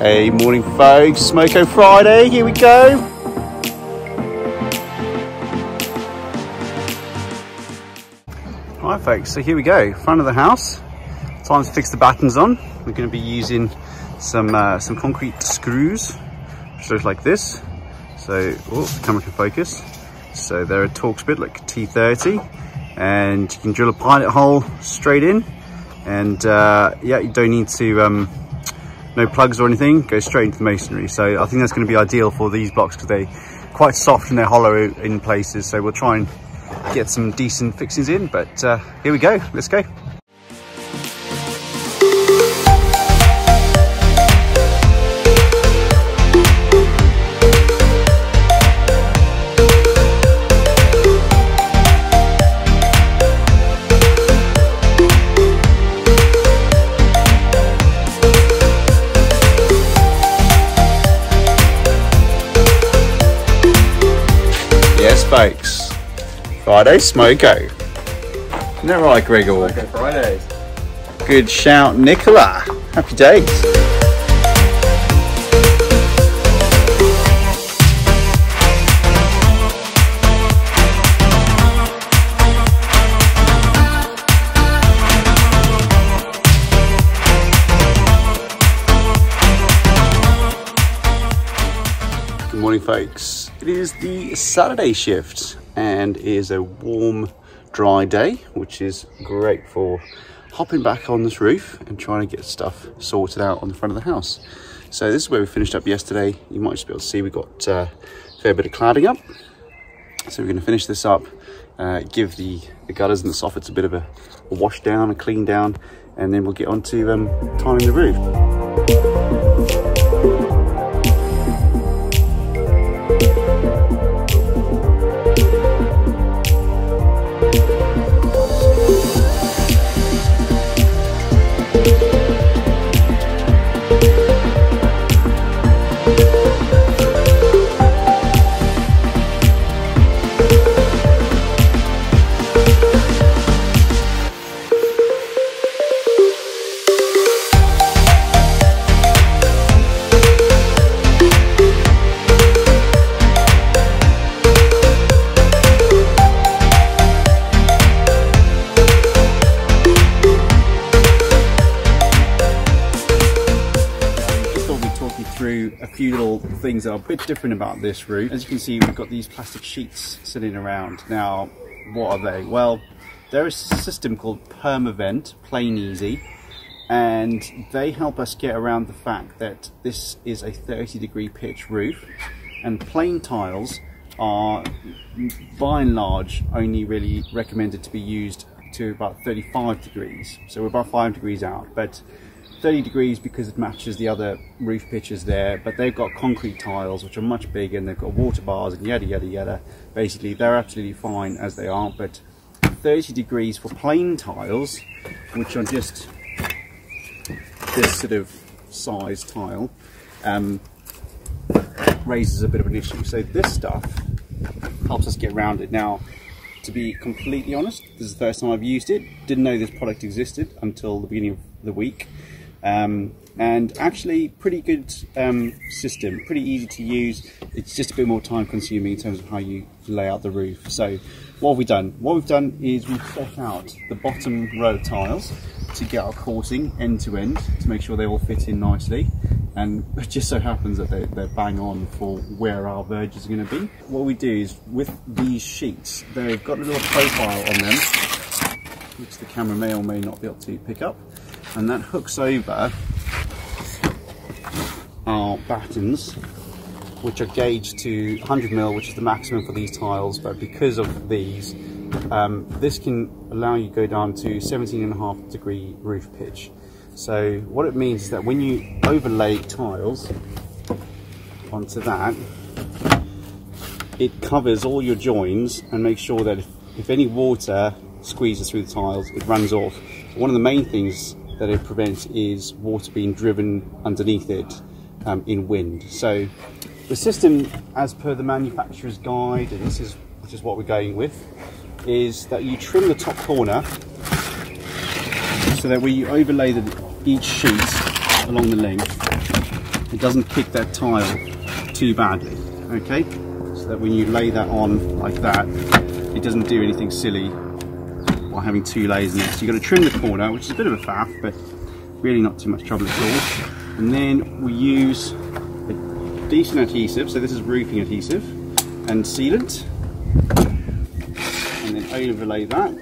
Hey, morning folks, Smoko Friday, here we go. Alright folks, so here we go, front of the house. Time to fix the battens on. We're going to be using some concrete screws, which look like this. So, the camera can focus. So they're a Torx bit like T30, and you can drill a pilot hole straight in. And yeah, you don't need to, no plugs or anything, go straight into the masonry. So I think that's going to be ideal for these blocks because they're quite soft and they're hollow in places. So we'll try and get some decent fixings in, but here we go, let's go. Yes, folks. Friday Smoko. Isn't that right, Gregor? Okay, Fridays. Good shout, Nicola. Happy days. Good morning, folks. It is the Saturday shift and it is a warm, dry day, which is great for hopping back on this roof and trying to get stuff sorted out on the front of the house. So this is where we finished up yesterday. You might just be able to see we got a fair bit of cladding up. So we're going to finish this up, give the gutters and the soffits a bit of a wash down, a clean down, and then we'll get on to timing the roof. Through a few little things that are a bit different about this roof. As you can see, we've got these plastic sheets sitting around. Now, what are they? Well, they're a system called Permavent Plain Easy, and they help us get around the fact that this is a 30-degree pitch roof, and plain tiles are, by and large, only really recommended to be used to about 35 degrees. So we're about 5 degrees out, but 30 degrees because it matches the other roof pitches there, but they've got concrete tiles which are much bigger and they've got water bars and yada yada yada. Basically they're absolutely fine as they are, but 30 degrees for plain tiles, which are just this sort of size tile, raises a bit of an issue. So this stuff helps us get around it. Now, to be completely honest, this is the first time I've used it. Didn't know this product existed until the beginning of the week. And actually pretty good system, pretty easy to use. It's just a bit more time consuming in terms of how you lay out the roof. So what have we done? What we've done is we've set out the bottom row of tiles to get our coursing end to end to make sure they all fit in nicely. And it just so happens that they're bang on for where our verges are going to be. What we do is with these sheets, they've got a little profile on them, which the camera may or may not be able to pick up. And that hooks over our battens, which are gauged to 100mm, which is the maximum for these tiles. But because of these, this can allow you to go down to 17.5 degree roof pitch. So what it means is that when you overlay tiles onto that, it covers all your joins and makes sure that if any water squeezes through the tiles, it runs off. One of the main things that it prevents is water being driven underneath it in wind. So the system, as per the manufacturer's guide, and which is what we're going with, is that you trim the top corner so that when you overlay each sheet along the length, it doesn't kick that tile too badly, okay? So that when you lay that on like that, it doesn't do anything silly by having 2 layers in it. So you've got to trim the corner, which is a bit of a faff, but really not too much trouble at all. And then we use a decent adhesive, so this is roofing adhesive, and sealant, and then overlay that.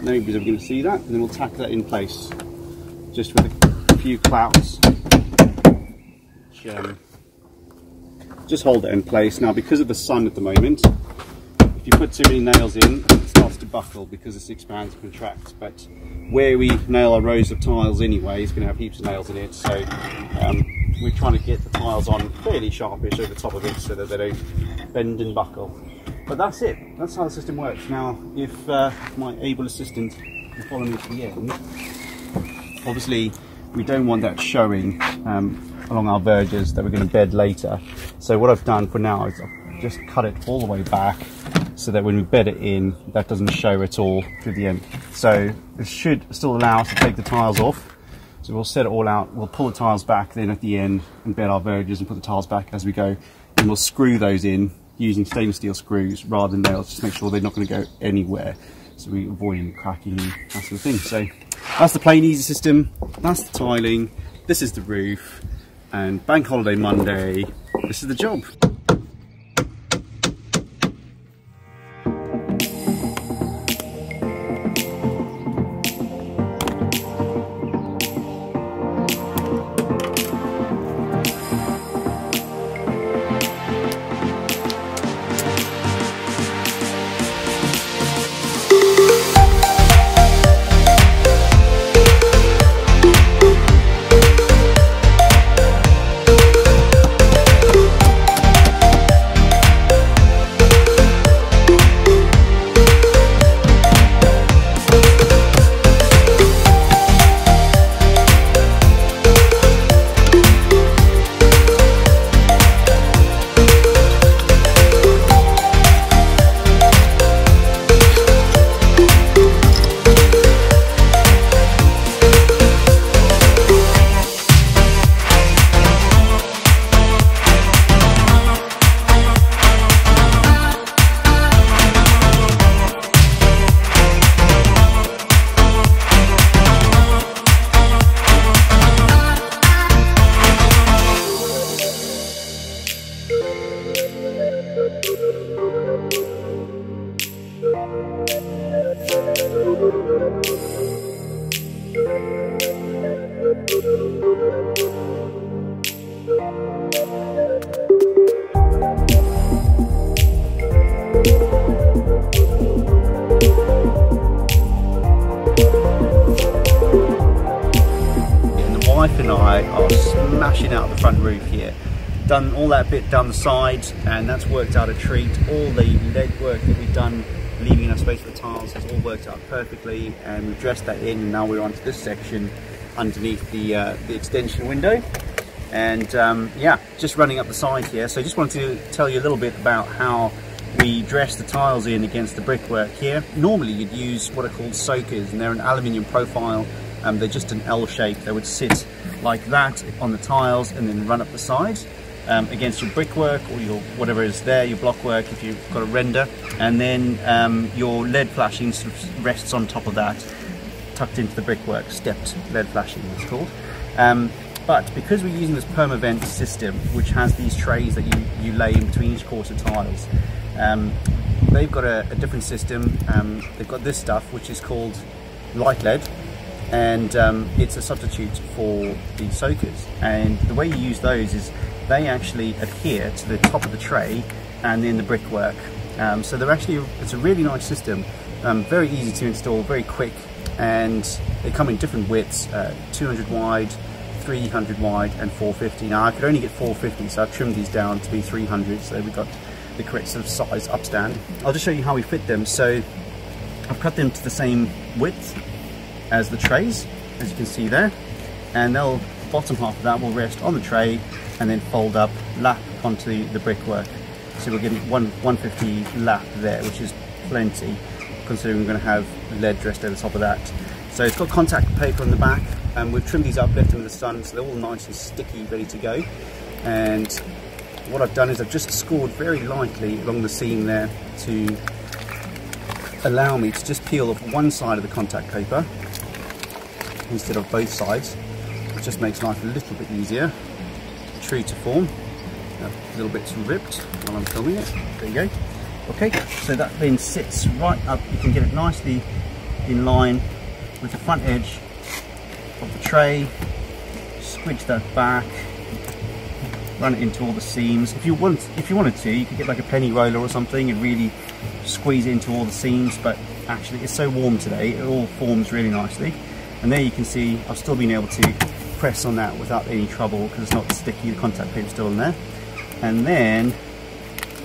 Nobody's ever going to see that, and then we'll tack that in place just with a few clouts, which just hold that in place. Now, because of the sun at the moment, if you put too many nails in, it starts to buckle because this expands and contracts. But where we nail our rows of tiles anyway, it's going to have heaps of nails in it, so we're trying to get the tiles on fairly sharpish over the top of it so that they don't bend and buckle. But that's it, that's how the system works. Now, if my able assistant will follow me to the end, obviously we don't want that showing along our verges that we're going to bed later. So what I've done for now is I've just cut it all the way back so that when we bed it in, that doesn't show at all through the end. So it should still allow us to take the tiles off. So we'll set it all out, we'll pull the tiles back then at the end and bed our verges and put the tiles back as we go. And we'll screw those in using stainless steel screws rather than nails, just to make sure they're not going to go anywhere. So we avoid any cracking and that sort of thing. So that's the plain easy system, that's the tiling, this is the roof, and Bank Holiday Monday, this is the job. Wife and I are smashing out the front roof here. Done all that bit down the side, and that's worked out a treat. All the lead work that we've done, leaving enough space for the tiles, has all worked out perfectly, and we've dressed that in, and now we're onto this section underneath the extension window. And yeah, just running up the side here. So I just wanted to tell you a little bit about how we dress the tiles in against the brickwork here. Normally you'd use what are called soakers, and they're an aluminium profile. They're just an L shape. They would sit like that on the tiles and then run up the sides against your brickwork or your whatever is there, your blockwork if you've got a render. And then your lead flashing sort of rests on top of that, tucked into the brickwork, stepped lead flashing it's called. But because we're using this Permavent system, which has these trays that you lay in between each course of tiles, they've got a different system. They've got this stuff which is called light lead, and it's a substitute for the soakers. And the way you use those is they actually adhere to the top of the tray and then the brickwork. So they're actually, it's a really nice system, very easy to install, very quick, and they come in different widths, 200 wide, 300 wide and 450. Now I could only get 450, so I've trimmed these down to be 300, so we've got the correct sort of size upstand. I'll just show you how we fit them. So I've cut them to the same width as the trays, as you can see there, and the bottom half of that will rest on the tray and then fold up, lap onto the brickwork. So we're getting 150 lap there, which is plenty, considering we're going to have lead dressed over the top of that. So it's got contact paper on the back, and we've trimmed these up, left them in the sun, so they're all nice and sticky, ready to go. And what I've done is I've just scored very lightly along the seam there to allow me to just peel off one side of the contact paper instead of both sides. It just makes life a little bit easier, true to form. A little bit ripped while I'm filming it. There you go. Okay, so that then sits right up. You can get it nicely in line with the front edge of the tray. Squidge that back, run it into all the seams. If you wanted to, you could get like a penny roller or something and really squeeze it into all the seams, but actually it's so warm today, it all forms really nicely. And there you can see I've still been able to press on that without any trouble because it's not sticky, the contact paper's still in there. And then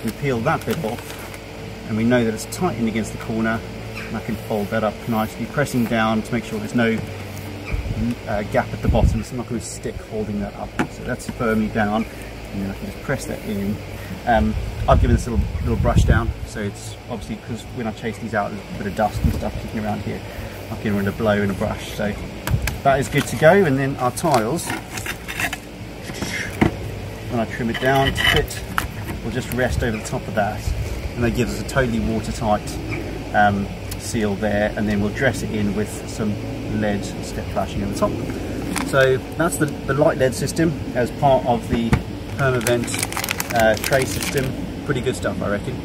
we peel that bit off and we know that it's tightened against the corner, and I can fold that up nicely, pressing down to make sure there's no gap at the bottom, so I'm not going to stick holding that up. So that's firmly down, and then I can just press that in. I've given this a little brush down, so it's obviously because when I chase these out there's a bit of dust and stuff kicking around here. I've given it a blow and a brush, so that is good to go. And then our tiles, when I trim it down to fit, we'll just rest over the top of that, and that gives us a totally watertight seal there, and then we'll dress it in with some lead step flashing on the top. So that's the light lead system as part of the Permavent tray system. Pretty good stuff, I reckon.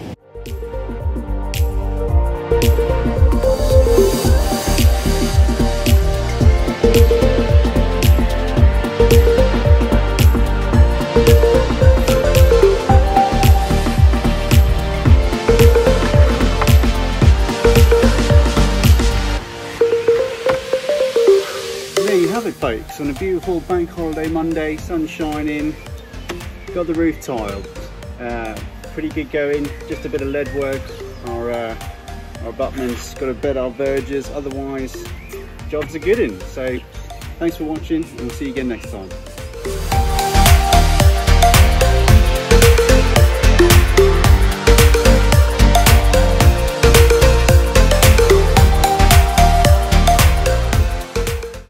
There you have it, folks, on a beautiful bank holiday Monday, sun shining, got the roof tiled. Pretty good going, just a bit of lead work, our abutments, got to bed our verges, otherwise jobs are good in. So thanks for watching, and we'll see you again next time.